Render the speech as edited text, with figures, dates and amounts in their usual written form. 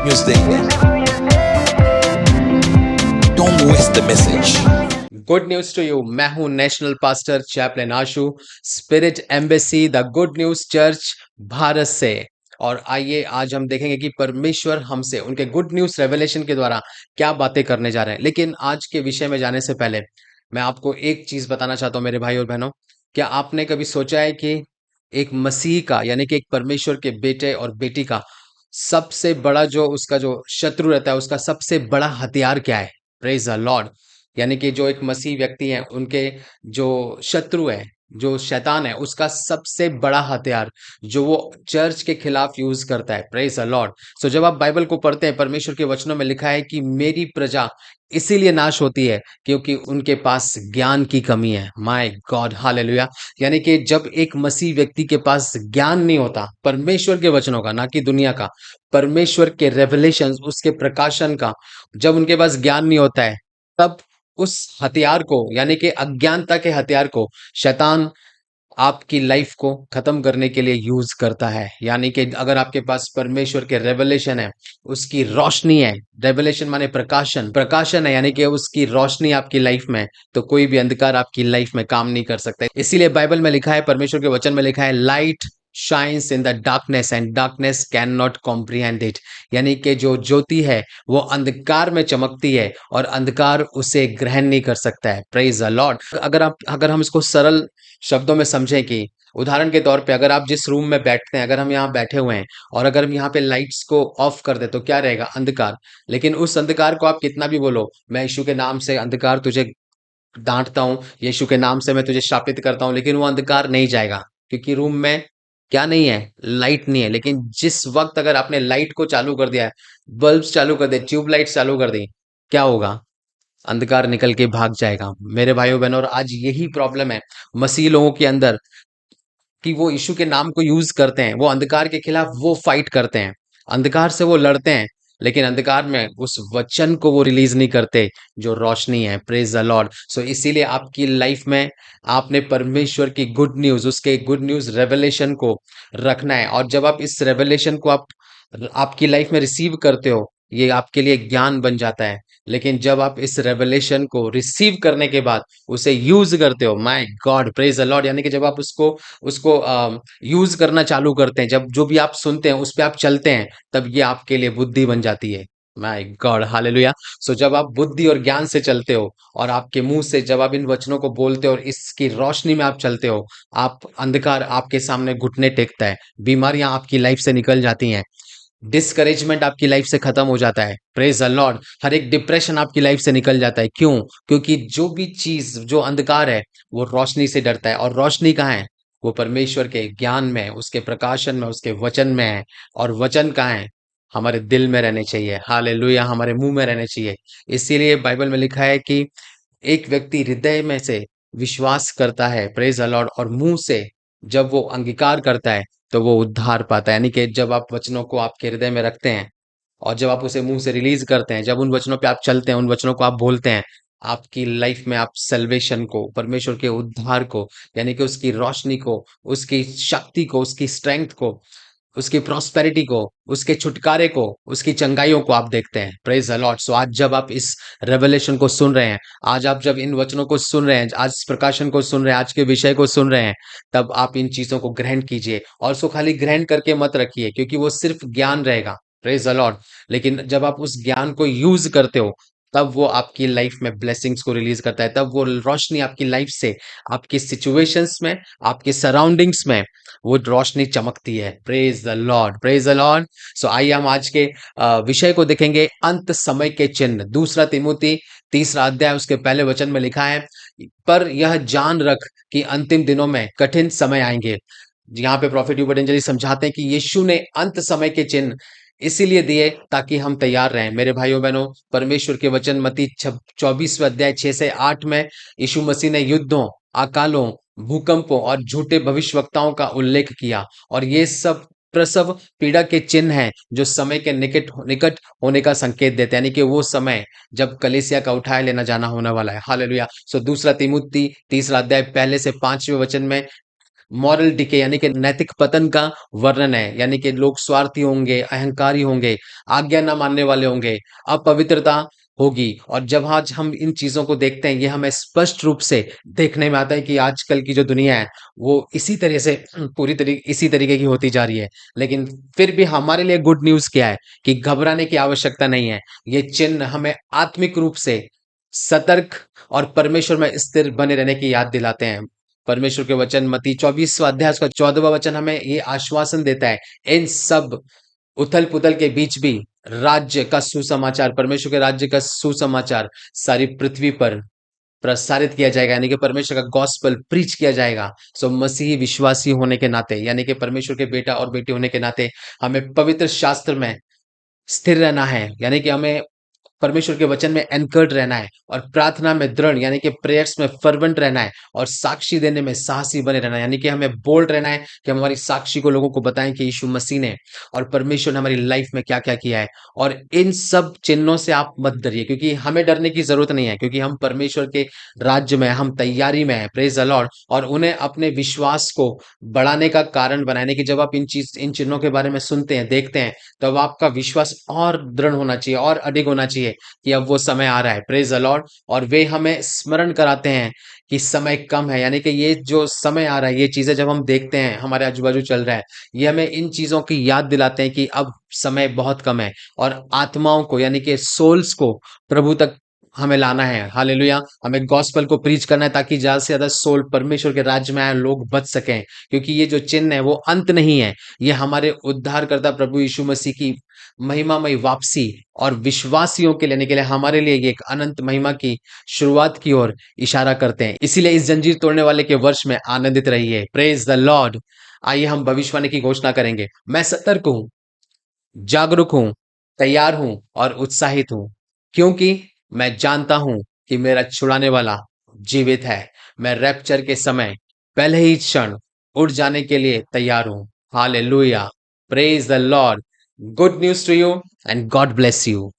News देंगे। Don't waste the message. Good news to you. मैं हूं national pastor chaplain Ashu, spirit embassy the good news church Bharat से। और आइए आज हम देखेंगे कि परमेश्वर हमसे उनके गुड न्यूज रेवलेशन के द्वारा क्या बातें करने जा रहे हैं। लेकिन आज के विषय में जाने से पहले मैं आपको एक चीज बताना चाहता हूं मेरे भाई और बहनों। क्या आपने कभी सोचा है कि एक मसीह का यानी कि एक परमेश्वर के बेटे और बेटी का सबसे बड़ा जो उसका जो शत्रु रहता है, उसका सबसे बड़ा हथियार क्या है? Praise the Lord. यानी कि जो एक मसीह व्यक्ति हैं, उनके जो शत्रु है, जो शैतान है, उसका सबसे बड़ा हथियार जो वो चर्च के खिलाफ यूज करता है। Praise the Lord. सो जब आप बाइबल को पढ़ते हैं, परमेश्वर के वचनों में लिखा है कि मेरी प्रजा इसीलिए नाश होती है क्योंकि उनके पास ज्ञान की कमी है। My God, hallelujah. यानी कि जब एक मसीह व्यक्ति के पास ज्ञान नहीं होता परमेश्वर के वचनों का, ना कि दुनिया का, परमेश्वर के रेवलेशन, उसके प्रकाशन का, जब उनके पास ज्ञान नहीं होता है, तब उस हथियार को यानी कि अज्ञानता के हथियार को शैतान आपकी लाइफ को खत्म करने के लिए यूज करता है। यानी कि अगर आपके पास परमेश्वर के रेवलेशन है, उसकी रोशनी है, रेवलेशन माने प्रकाशन, प्रकाशन है, यानी कि उसकी रोशनी आपकी लाइफ में, तो कोई भी अंधकार आपकी लाइफ में काम नहीं कर सकता। इसीलिए बाइबल में लिखा है, परमेश्वर के वचन में लिखा है, light shines in the darkness and darkness can not comprehend it. यानी कि जो ज्योति है वो अंधकार में चमकती है और अंधकार उसे ग्रहण नहीं कर सकता है। Praise the Lord. अगर हम इसको सरल शब्दों में समझें कि उदाहरण के तौर पे अगर आप जिस रूम में बैठते हैं, अगर हम यहाँ बैठे हुए हैं और अगर हम यहाँ पे लाइट्स को ऑफ कर दे तो क्या रहेगा? अंधकार। लेकिन उस अंधकार को आप कितना भी बोलो, मैं यीशु के नाम से अंधकार तुझे डांटता हूँ, यीशु के नाम से मैं तुझे शापित करता हूँ, लेकिन वो अंधकार नहीं जाएगा क्योंकि रूम में क्या नहीं है? लाइट नहीं है। लेकिन जिस वक्त अगर आपने लाइट को चालू कर दिया है, बल्ब चालू कर दे, ट्यूब लाइट चालू कर दी, क्या होगा? अंधकार निकल के भाग जाएगा। मेरे भाइयों बहनों, और आज यही प्रॉब्लम है मसीह लोगों के अंदर कि वो यीशु के नाम को यूज करते हैं, वो अंधकार के खिलाफ वो फाइट करते हैं, अंधकार से वो लड़ते हैं, लेकिन अंधकार में उस वचन को वो रिलीज नहीं करते जो रोशनी है। Praise the Lord. सो इसीलिए आपकी लाइफ में आपने परमेश्वर की गुड न्यूज, उसके गुड न्यूज रेवलेशन को रखना है। और जब आप इस रेवलेशन को आप आपकी लाइफ में रिसीव करते हो, ये आपके लिए ज्ञान बन जाता है। लेकिन जब आप इस रेवलेशन को रिसीव करने के बाद उसे यूज करते हो, my God, praise the Lord, यानी कि जब आप उसको उसको यूज करना चालू करते हैं, जब जो भी आप सुनते हैं उस पे आप चलते हैं, तब ये आपके लिए बुद्धि बन जाती है। My God, hallelujah. सो जब आप बुद्धि और ज्ञान से चलते हो और आपके मुंह से जब आप इन वचनों को बोलते हो और इसकी रोशनी में आप चलते हो, आप अंधकार आपके सामने घुटने टेकता है, बीमारियां आपकी लाइफ से निकल जाती हैं, डिस्करेजमेंट आपकी लाइफ से खत्म हो जाता है। Praise the Lord. हर एक डिप्रेशन आपकी लाइफ से निकल जाता है। क्यों? क्योंकि जो भी चीज, जो अंधकार है, वो रोशनी से डरता है। और रोशनी कहाँ है? वो परमेश्वर के ज्ञान में है, उसके प्रकाशन में, उसके वचन में है। और वचन कहाँ है? हमारे दिल में रहने चाहिए। हालेलुया, हमारे मुंह में रहने चाहिए। इसीलिए बाइबल में लिखा है कि एक व्यक्ति हृदय में से विश्वास करता है, प्रेज द लॉर्ड, और मुंह से जब वो अंगीकार करता है तो वो उद्धार पाता है। यानी कि जब आप वचनों को आपके हृदय में रखते हैं और जब आप उसे मुंह से रिलीज करते हैं, जब उन वचनों पे आप चलते हैं, उन वचनों को आप बोलते हैं, आपकी लाइफ में आप सल्वेशन को, परमेश्वर के उद्धार को, यानी कि उसकी रोशनी को, उसकी शक्ति को, उसकी स्ट्रेंथ को, उसकी प्रॉस्पेरिटी को, उसके छुटकारे को, उसकी चंगाइयों को आप देखते हैं। Praise the Lord. सो आज जब आप इस रेवलेशन को सुन रहे हैं, आज आप जब इन वचनों को सुन रहे हैं, आज इस प्रकाशन को सुन रहे हैं, आज के विषय को सुन रहे हैं, तब आप इन चीजों को ग्रहण कीजिए। और उसको खाली ग्रहण करके मत रखिए क्योंकि वो सिर्फ ज्ञान रहेगा। Praise the Lord. लेकिन जब आप उस ज्ञान को यूज करते हो, तब वो आपकी लाइफ में ब्लेसिंग्स को रिलीज करता है, तब वो रोशनी आपकी लाइफ से, आपकी सिचुएशंस में, आपके सराउंडिंग्स में वो रोशनी चमकती है। Praise the Lord, praise the Lord. So आइए हम आज के विषय को देखेंगे, अंत समय के चिन्ह। दूसरा तिमोथी तीसरा अध्याय उसके पहले वचन में लिखा है, पर यह जान रख कि अंतिम दिनों में कठिन समय आएंगे। यहाँ पे प्रॉफिट ह्यूबर्ट एंजली समझाते हैं कि यीशु ने अंत समय के चिन्ह इसीलिए दिए ताकि हम तैयार रहें। मेरे भाइयों बहनों, परमेश्वर के वचन मत्ती 24वें अध्याय 6 से 8 में यीशु मसीह ने युद्धों, अकालों, भूकंपों और झूठे भविष्यवक्ताओं का उल्लेख किया। और ये सब प्रसव पीड़ा के चिन्ह हैं जो समय के निकट निकट होने का संकेत देते हैं, यानी कि वो समय जब कलीसिया का उठाए लेना जाना होने वाला है। हालेलुया। सो दूसरा तिमुती तीसरा अध्याय पहले से 5वें वचन में मॉरल डिके यानी कि नैतिक पतन का वर्णन है, यानी कि लोग स्वार्थी होंगे, अहंकारी होंगे, आज्ञा ना मानने वाले होंगे, अपवित्रता होगी। और जब आज हम इन चीजों को देखते हैं, ये हमें स्पष्ट रूप से देखने में आता है कि आजकल की जो दुनिया है वो इसी तरह से पूरी तरीके इसी तरीके की होती जा रही है। लेकिन फिर भी हमारे लिए गुड न्यूज़ क्या है कि घबराने की आवश्यकता नहीं है। ये चिन्ह हमें आत्मिक रूप से सतर्क और परमेश्वर में स्थिर बने रहने की याद दिलाते हैं। परमेश्वर के वचन मत्ती 24वाँ अध्याय उसका 14वाँ वचन हमें ये आश्वासन देता है, इन सब उथल-पुथल के बीच भी राज्य का सुसमाचार, परमेश्वर के राज्य का सुसमाचार सारी पृथ्वी पर प्रसारित किया जाएगा, यानी कि परमेश्वर का गॉस्पेल प्रीच किया जाएगा। सो मसीही विश्वासी होने के नाते, यानी कि परमेश्वर के बेटा और बेटी होने के नाते हमें पवित्र शास्त्र में स्थिर रहना है, यानी कि हमें परमेश्वर के वचन में एंकर्ड रहना है और प्रार्थना में दृढ़ यानी कि प्रेयर्स में फर्वेंट रहना है और साक्षी देने में साहसी बने रहना है, यानी कि हमें बोल्ड रहना है कि हम हमारी साक्षी को लोगों को बताएं कि यीशु मसीह ने और परमेश्वर ने हमारी लाइफ में क्या क्या किया है। और इन सब चिन्हों से आप मत डरिए, क्योंकि हमें डरने की जरूरत नहीं है, क्योंकि हम परमेश्वर के राज्य में, हम तैयारी में है, प्रेज द लॉर्ड। और उन्हें अपने विश्वास को बढ़ाने का कारण बनाने की जब आप इन चिन्हों के बारे में सुनते हैं, देखते हैं, तब आपका विश्वास और दृढ़ होना चाहिए और अडिग होना चाहिए कि अब वो समय आ रहा है, प्रेज द लॉर्ड। और वे हमें स्मरण कराते हैं कि समय कम है, यानी कि ये जो समय आ रहा है, ये चीजें जब हम देखते हैं हमारे आजू बाजू चल रहा है, ये हमें इन चीजों की याद दिलाते हैं कि अब समय बहुत कम है और आत्माओं को यानी कि सोल्स को प्रभु तक हमें लाना है। हालेलुया। हमें गॉस्पेल को प्रीच करना है ताकि ज्यादा से ज्यादा सोल परमेश्वर के राज्य में आए, लोग बच सकें, क्योंकि ये जो चिन्ह है वो अंत नहीं है, ये हमारे उद्धारकर्ता प्रभु यीशु मसीह की महिमामय वापसी और विश्वासियों के लेने के लिए हमारे लिए ये एक अनंत महिमा की शुरुआत की ओर इशारा करते हैं। इसीलिए इस जंजीर तोड़ने वाले के वर्ष में आनंदित रहिए, प्रेज द लॉर्ड। आइए हम भविष्यवाणी की घोषणा करेंगे। मैं सतर्क हूं, जागरूक हूं, तैयार हूं और उत्साहित हूं, क्योंकि मैं जानता हूं कि मेरा छुड़ाने वाला जीवित है। मैं रैप्चर के समय पहले ही क्षण उड़ जाने के लिए तैयार हूं। Hallelujah, praise the Lord. Good news to you and God bless you.